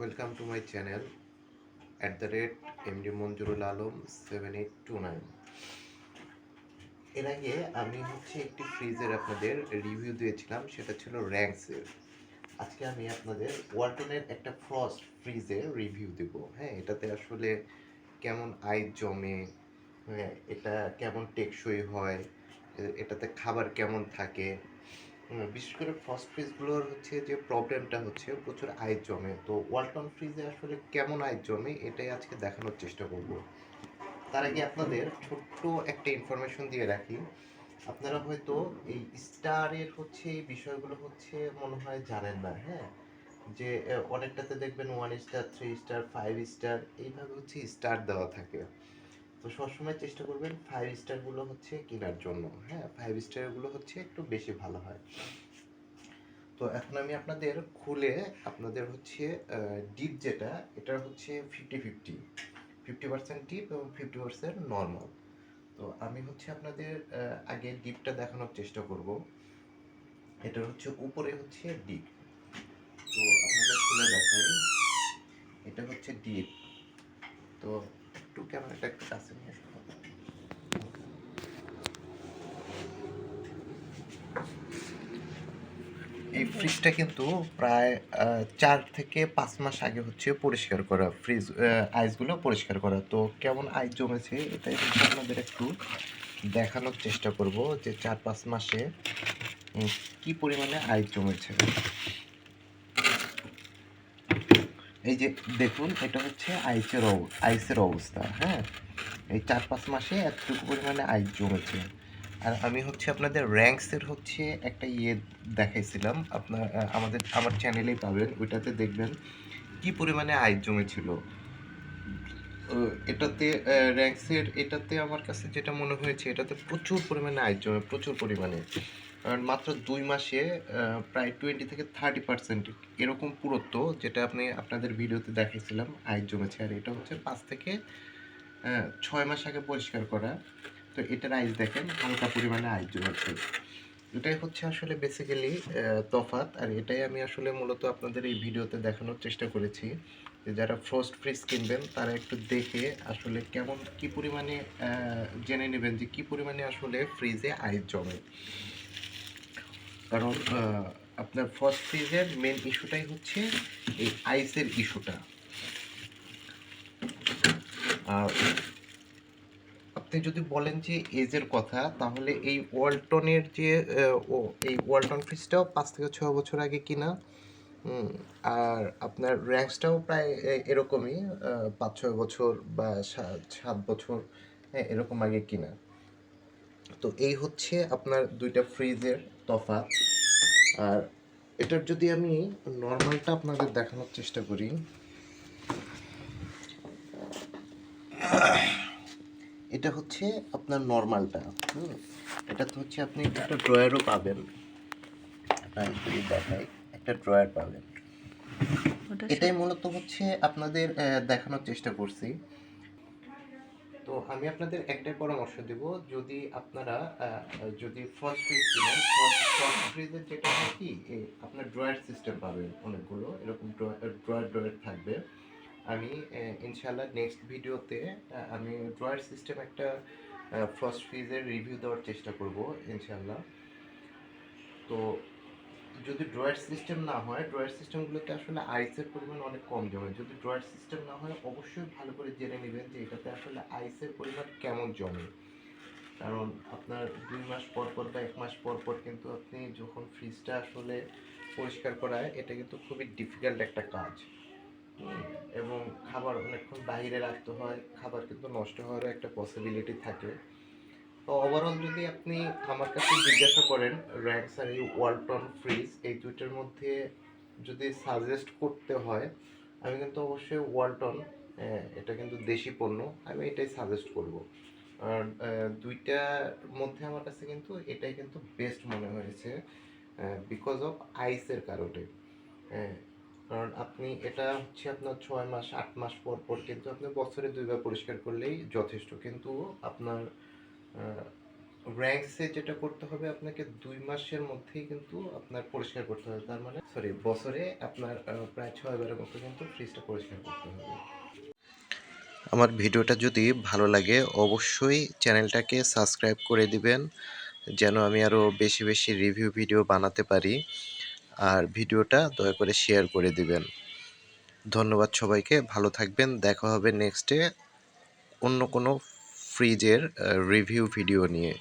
Welcome to my channel @MD Manjurul Alam 7829। এর আগে আমি একটি ফ্রিজের আপনাদের রিভিউ দিয়েছিলাম, সেটা ছিল র্যাঙ্কসের। আজকে আমি আপনাদের ওয়ালটনের একটা ফ্রস্ট ফ্রিজের রিভিউ দেব। হ্যাঁ, এটাতে আসলে কেমন আইস জমে, হ্যাঁ এটা কেমন টেকসই হয়, এটাতে খাবার কেমন থাকে। বিশেষ করে ফার্স্ট ফ্রিজগুলোর যে প্রবলেমটা প্রচুর আইস জমে। তো ওয়ালটন ফ্রিজে আসলে কেমন আইস জমে এটাই আজকে দেখানোর চেষ্টা করব। তার আগে আপনাদের ছোট্ট একটা ইনফরমেশন দিয়ে রাখি। আপনারা হয়তো এই স্টারের এই বিষয়গুলো মনে হয় জানেন না। হ্যাঁ, যে অনেকটাতে দেখবেন 1 স্টার, 3 স্টার, 5 স্টার এইভাবে স্টার দেওয়া থাকে। তো সবসময় চেষ্টা করবেন 5 স্টারগুলো কেনার জন্য। হ্যাঁ, 5 স্টারগুলো একটু বেশি ভালো হয়। তো এখন আমি আপনাদের খুলে আপনাদের ডিপ যেটা, এটা 50-50 ডিপ এবং 50% নর্মাল। তো আমি আপনাদের আগে ডিপটা দেখানোর চেষ্টা করব। এটা উপরে ডিপ। তো আপনাদের খুলে দেখাই, এটা ডিপ। তো একটু ক্যামেরাটা একটু কাছে নিয়ে আসুন। এই ফ্রিজটা কিন্তু প্রায় 4 থেকে 5 মাস আগে পরিষ্কার করা ফ্রিজ, আইসগুলো পরিষ্কার করা। তো কেমন আইস জমেছে এটাই আপনাদের একটু দেখানোর চেষ্টা করব, যে 4-5 মাসে কি পরিমাণে আইস জমেছে। এই যে দেখুন, এটা আইসের অবস্থা। হ্যাঁ, এই 4-5 মাসে এতটুকু পরিমাণে আইস জমেছে। আর আমি আপনাদের র্যাঙ্কসের একটা দেখাইছিলাম, আমার চ্যানেলেই পাবেন, ওইটাতে দেখবেন কি পরিমাণে আইস জমেছিল। এটাতে এটাতে আমার কাছে যেটা মনে হয়েছে, এটাতে প্রচুর পরিমাণে আইস জমে, প্রচুর পরিমাণে। কারণ মাত্র 2 মাসে প্রায় 20-30% এরকম পুরুত্ব, যেটা আপনাদের ভিডিওতে দেখাইছিলাম, আইস জমেছে। আর এটা 5 থেকে 6 মাস আগে পরিষ্কার করা। তো এটার আইস দেখেন, হালকা পরিমাণে আইস জমেছে। এটাই আসলে বেসিক্যালি তফাৎ। আর এটাই আমি আসলে মূলত আপনাদের এই ভিডিওতে দেখানোর চেষ্টা করেছি, যে যারা ফ্রস্ট ফ্রিজ কিনবেন তারা একটু দেখে আসলে কি পরিমাণে জেনে নেবেন যে কি পরিমাণে আসলে ফ্রিজে আইস জমে। কারণ আপনার ফার্স্ট ফ্রিজের মেন ইস্যুটাই এই আইসের ইস্যুটা। আর আপনি যদি বলেন যে এজের কথা, তাহলে এই ওয়ালটনের এই ওয়ালটন ফ্রিজটাও 5 থেকে 6 বছর আগে কিনা। আর আপনার র্যাঙ্কসটাও প্রায় এরকমই, 5-6 বছর বা 7 বছর, হ্যাঁ এরকম আগে কিনা। তো এই আপনার দুইটা ফ্রিজের তফাৎ। আর এটার যদি আমি নর্মালটা আপনাদের দেখানোর চেষ্টা করি, এটা আপনার নর্মালটা। এটাতে আপনি একটা ড্রয়ারও পাবেন। যদি দেখাই, একটা ড্রয়ার পাবেন। এটাই মূলত আপনাদের দেখানোর চেষ্টা করছি। তো আমি আপনাদের একটাই পরামর্শ দেব, যদি আপনারা যদি ফার্স্ট ফ্রিজ কিনেন, ফার্স্ট ফ্রিজের যেটা হয় কি, আপনার ড্রয়ার সিস্টেম পাবেন অনেকগুলো, এরকম ড্রয়ার থাকবে। আমি ইনশাআল্লাহ নেক্সট ভিডিওতে আমি ড্রয়ার সিস্টেম একটা ফার্স্ট ফ্রিজের রিভিউ দেওয়ার চেষ্টা করব ইনশাআল্লাহ। তো যদি ড্রয়ার সিস্টেম না হয়, ড্রয়ার সিস্টেমগুলোতে আসলে আইসের পরিমাণ অনেক কম জমে। যদি ড্রয়ার সিস্টেম না হয়, অবশ্যই ভালো করে জেনে নেবেন যে এটাতে আসলে আইসের পরিমাণ কেমন জমে। কারণ আপনার 2 মাস পর পর বা 1 মাস পর পর কিন্তু আপনি যখন ফ্রিজটা আসলে পরিষ্কার করায়, এটা কিন্তু খুবই ডিফিকাল্ট একটা কাজ। এবং খাবার অনেকক্ষণ বাইরে রাখতে হয়, খাবার কিন্তু নষ্ট হওয়ারও একটা পসিবিলিটি থাকে। তো ওভারঅল যদি আপনি আমার কাছে জিজ্ঞাসা করেন, র্যাক্স আর এই ওয়ালটন ফ্রিজ, এই দুইটার মধ্যে যদি সাজেস্ট করতে হয়, আমি কিন্তু অবশ্যই ওয়ালটন, এটা কিন্তু দেশি পণ্য, আমি এটাই সাজেস্ট করব। আর দুইটার মধ্যে আমার কাছে কিন্তু এটাই কিন্তু বেস্ট মনে হয়েছে, বিকজ অফ আইসের কারণে। কারণ আপনি এটা আপনার 6 মাস 8 মাস পর পর কিন্তু আপনি বছরে 2 বার পরিষ্কার করলেই যথেষ্ট। কিন্তু আপনার র্যাঙ্কসে যেটা করতে হবে আপনাকে 2 মাসের মধ্যেই কিন্তু আপনার পরিষ্কার করতে হবে, তার মানে বছরে আপনার প্রায় 6 বারের মতো কিন্তু ফ্রিজটা পরিষ্কার করতে হবে। আমার ভিডিওটা যদি ভালো লাগে অবশ্যই চ্যানেলটাকে সাবস্ক্রাইব করে দিবেন, যেন আমি আরও বেশি বেশি রিভিউ ভিডিও বানাতে পারি। আর ভিডিওটা দয়া করে শেয়ার করে দিবেন। ধন্যবাদ সবাইকে, ভালো থাকবেন। দেখা হবে নেক্সটে অন্য কোনো ফ্রিজের রিভিউ ভিডিও নিয়ে।